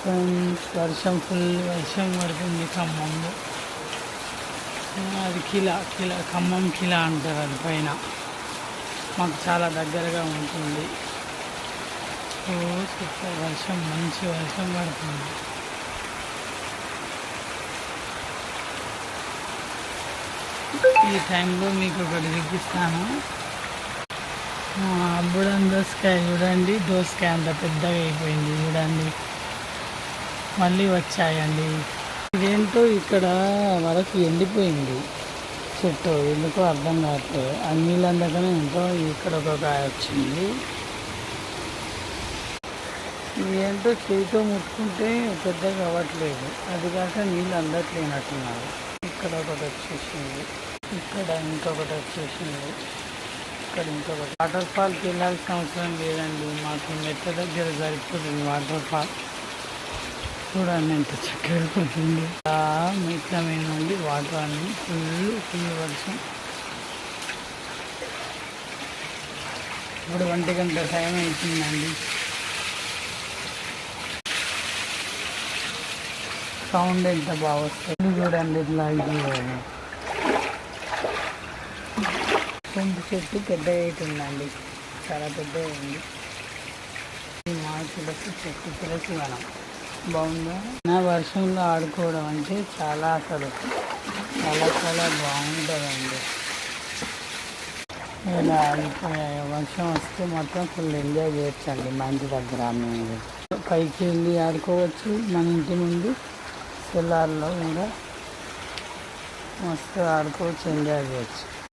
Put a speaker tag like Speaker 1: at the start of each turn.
Speaker 1: Friends, full వర్షం పడుతుంది ఖమ్మంలో. అది ఖమ్మం కిలా అంటారు. అది పైన మాకు చాలా దగ్గరగా ఉంటుంది. సూపర్ వర్షం, మంచి వర్షం పడుతుంది. ఈ టైంలో మీకు ఒకటి చూపిస్తాను. అబ్బుడం దోసకాయ చూడండి, దోసకాయ అంత పెద్దగా అయిపోయింది చూడండి. మళ్ళీ వచ్చాయండి. ఇదేంటో ఇక్కడ వరకు ఎండిపోయింది చెట్టు, ఎందుకో అర్థం కావట్లేదు. ఆ నీళ్ళు అందకనే ఎంతో ఇక్కడ ఒక కాయ వచ్చింది. ఇదేంటో చేతితో ముట్టుకుంటే పెద్దగా అవ్వట్లేదు, అది కాక నీళ్ళు అందట్లేనట్టున్నారు. ఇక్కడ ఒకటి వచ్చేసింది, ఇక్కడ ఇంకొకటి వచ్చేసింది, ఇక్కడ ఇంకొకటి. వాటర్ ఫాల్కి వెళ్ళాల్సిన అవసరం లేదండి, మాకు మెట్ట దగ్గర సరిపోతుంది వాటర్ ఫాల్. చూడండి ఎంత చక్కగా పడుతుంది. మెట్ల మీద నుండి వాటర్ అన్ని ఫుల్ వర్షం. ఇప్పుడు 1 గంట టైం అవుతుందండి. సౌండ్ ఎంత బాగా వస్తుంది చూడండి. ఇట్లా కొంచెం చెట్టు పెద్దగా అవుతుందండి, చాలా పెద్దగా ఉంది. మా చెట్టు తులసి వనం బాగుందా. నా వర్షంలో ఆడుకోవడం అంటే చాలా చాలా బాగుంటుందండి. ఇలా వర్షం వస్తే మొత్తం ఫుల్ ఎంజాయ్ చేయొచ్చండి. మా ఇంటి దగ్గర మేము పైకి వెళ్ళి ఆడుకోవచ్చు. మన ఇంటి ముందు సెల్లార్లో కూడా మస్తు ఆడుకోవచ్చు, ఎంజాయ్ చేయొచ్చు.